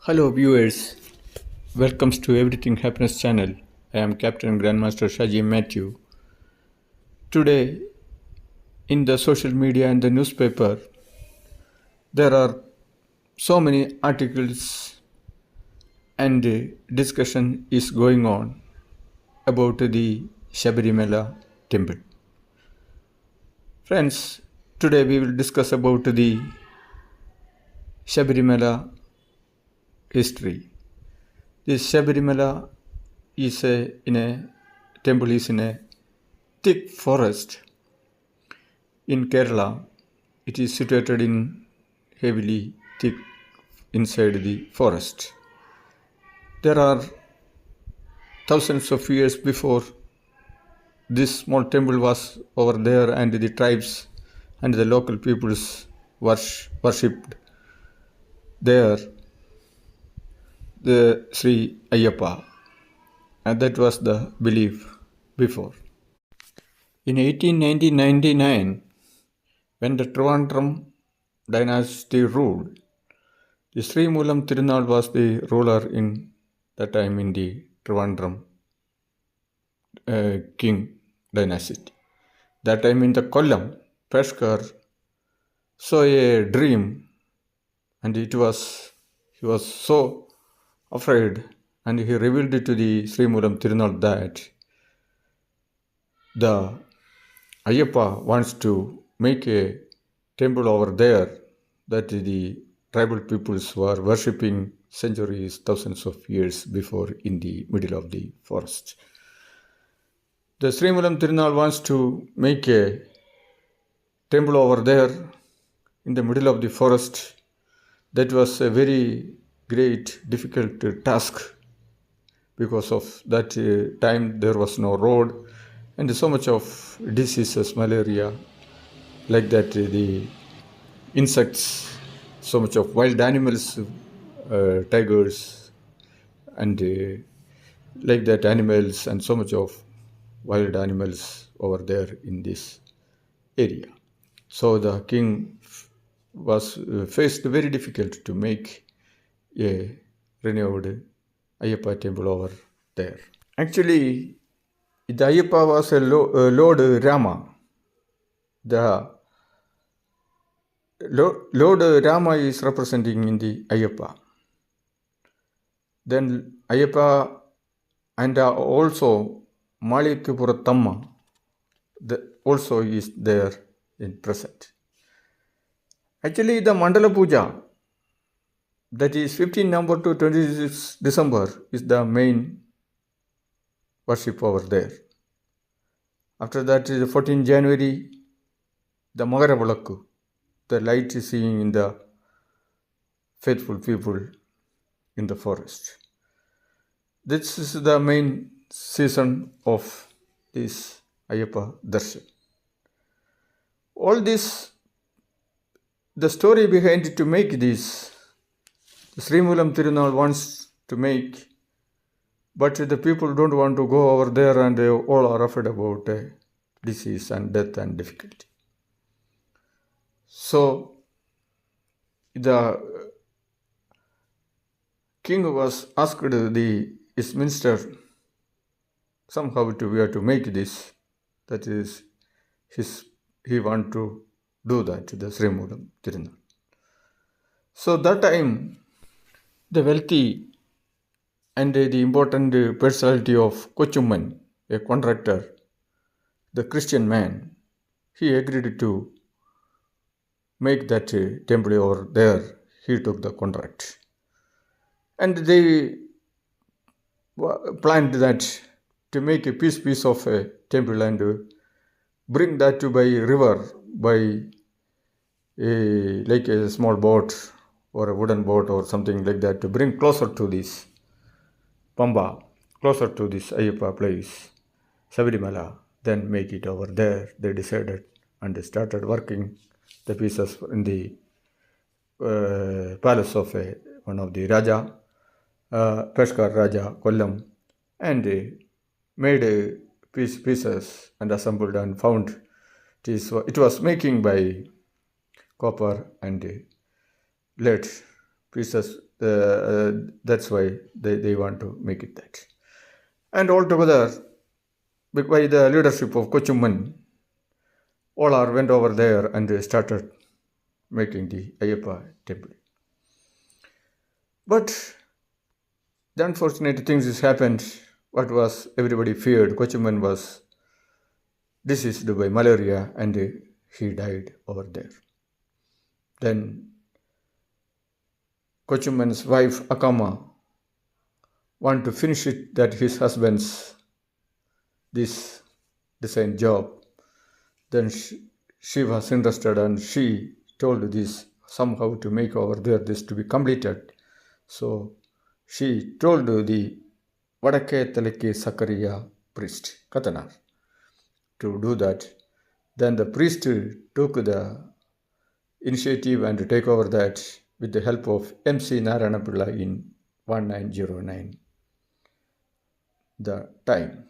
Hello viewers, welcomes to Everything Happiness channel. I am Captain Grandmaster Shaji Matthew. Today in the social media and the newspaper there are so many articles and discussion is going on about the Sabarimala temple. Friends, today we will discuss about the Sabarimala history. This Sabarimala is in a temple is in a thick forest in Kerala. It is situated in heavily thick inside the forest. There are thousands of years before this small temple was over there, and the tribes and the local peoples worshipped there the Sri Ayyappa, and that was the belief before. In 1899, when the Trivandrum dynasty ruled, the sreemoolam thirunal was the ruler in that time in the Trivandrum king dynasty. That time in the Kollam, Peshkar saw a dream, and he was so afraid, and he revealed it to the sreemoolam thirunal that the Ayyappa wants to make a temple over there that the tribal peoples were worshipping centuries, thousands of years before in the middle of the forest. The sreemoolam thirunal wants to make a temple over there in the middle of the forest. That was a very great, difficult task because of that time there was no road and so much of diseases, malaria, like that the insects, so much of wild animals, tigers, and like that animals, and so much of wild animals over there in this area. So the king was faced very difficult to make a renewed Ayyappa temple over there. Actually, the Ayyappa was a Lord Rama. The Lord Rama is representing in the Ayyappa. Then Ayyappa and also Malikapura Tamma also is there in present. Actually, the Mandala Puja, that is 15 November to 26 December, is the main worship over there. After that is 14 January, the Magaravalakku, the light is seeing in the faithful people in the forest. This is the main season of this Ayyappa Darshan. All this, the story behind it to make this, the sreemoolam thirunal wants to make, but the people don't want to go over there, and they all are afraid about disease and death and difficulty. So the king was asked his minister somehow we have to make this. That is, he want to do that, the sreemoolam thirunal. So that time, the wealthy and the important personality of Kochumman, a contractor, the Christian man, he agreed to make that temple over there. He took the contract. And they planned that to make a piece of a temple and bring that to by river, by like a small boat or a wooden boat or something like that, to bring closer to this Pamba, closer to this Ayyappa place, Sabarimala, then make it over there. They decided, and they started working the pieces in the palace of one of the Raja, Peshkar Raja, Kollam, and made pieces and assembled and found it was making by copper and lead pieces. That's why they want to make it that. And altogether, by the leadership of Kochumman, all are went over there and they started making the Ayyappa temple. But the unfortunate things has happened. What was everybody feared? Kochumman was diseased by malaria and he died over there. Then Kochumman's wife Akama wanted to finish it that his husband's this design job. Then she was interested and she told this somehow to make over there this to be completed. So she told the Vadekar Sakrya priest Katanar to do that. Then the priest took the initiative and to take over that with the help of MC Naranapilla in 1909. The time.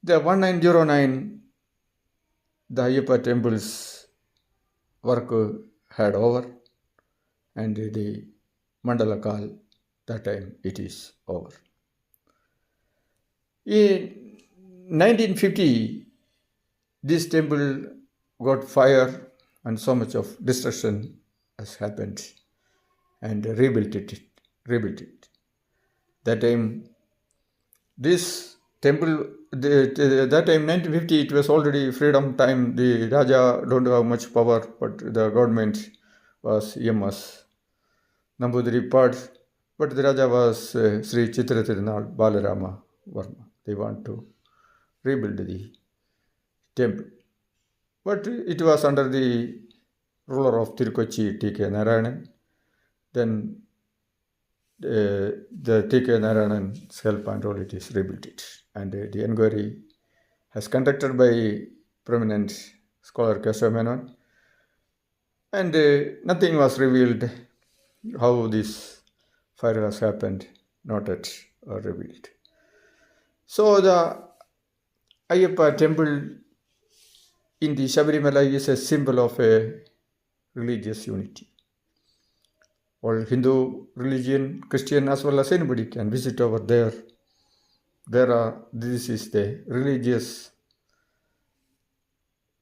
The 1909, the Ayyappa temple's work had over and the Mandala Kal, that time it is over. In 1950, this temple got fire and so much of destruction has happened and rebuilt it. That time, this temple, that time 1950, it was already freedom time. The Raja don't have much power, but the government was EMS. Nambudiri part, but the Raja was Sri Chitra Thirunal Balarama Varma. They want to rebuild the temple. But it was under the ruler of Tirukochi, T.K. Narayanan. Then the T.K. Narayanan's help and all it is rebuilt it. And the inquiry has conducted by prominent scholar Keshav Menon. And nothing was revealed how this fire has happened, not yet revealed. So the Ayyappa temple in the Sabarimala is a symbol of a religious unity. All Hindu religion, Christian as well as anybody can visit over there. This is the religious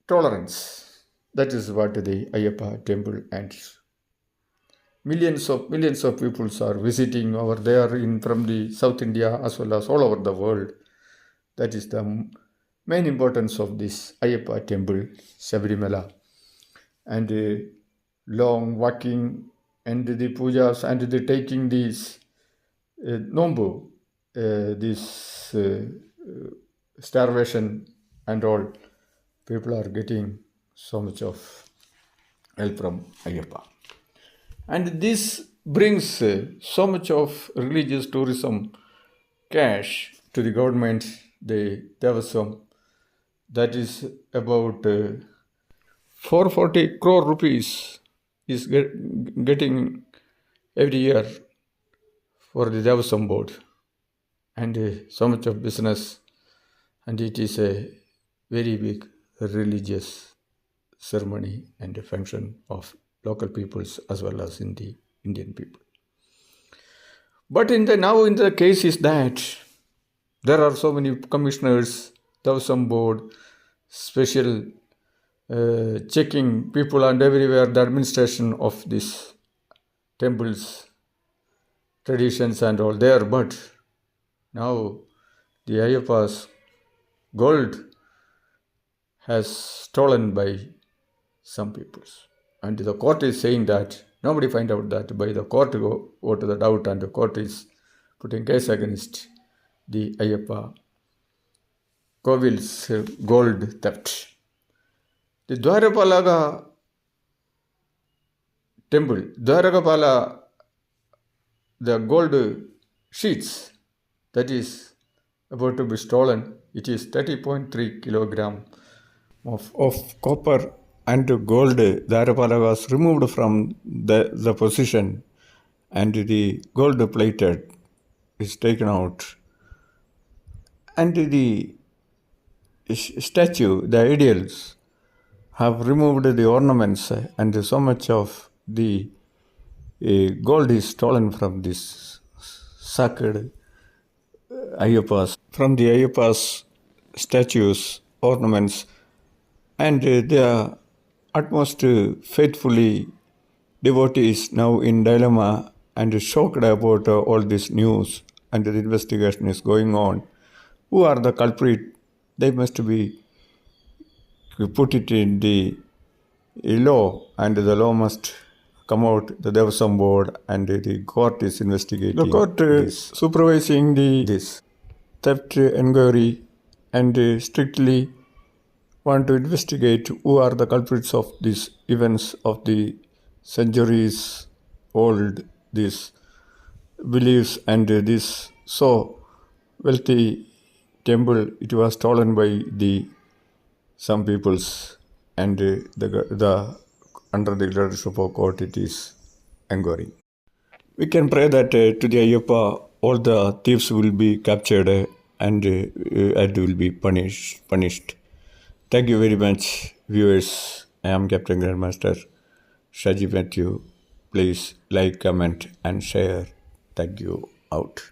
tolerance. That is what the Ayyappa temple and millions of people are visiting over there from the South India as well as all over the world. That is the main importance of this Ayyappa temple, Sabarimala. And long walking and the pujas and the taking these nombu, this starvation and all, people are getting so much of help from Ayyappa. And this brings so much of religious tourism cash to the government, the Devasam. That is about 440 crore rupees is getting every year for the Devasam board. And so much of business. And it is a very big religious ceremony and a function of local peoples as well as in the Indian people. But now in the case is that there are so many commissioners, Devasam board, special checking people and everywhere the administration of these temples, traditions and all there. But now the Ayyappa's gold has stolen by some peoples. And the court is saying that nobody find out that by the court go to the doubt and the court is putting case against the Ayyappa Kovil's gold theft. The Dwarapalaga temple, Dwarapala, the gold sheets that is about to be stolen, it is 30.3 kilogram of copper and gold. Dwarapala was removed from the position and the gold plated is taken out. And the statue, the ideals, have removed the ornaments and so much of the gold is stolen from this sacred Ayyappas, from the Ayyappas statues, ornaments, and they are utmost faithfully devotees now in dilemma and shocked about all this news, and the investigation is going on. Who are the culprit? They must be put it in the law, and the law must come out, the Devasam board, and the court is investigating. The court supervising this theft inquiry and strictly want to investigate who are the culprits of these events of the centuries old, these beliefs, and this so wealthy temple. It was stolen by the some peoples, and the under the leadership of court it is inquiry. We can pray that to the Ayyappa all the thieves will be captured and will be punished. Thank you very much, viewers. I am Captain Grandmaster Shaji Matthew. Please like, comment, and share. Thank you. Out.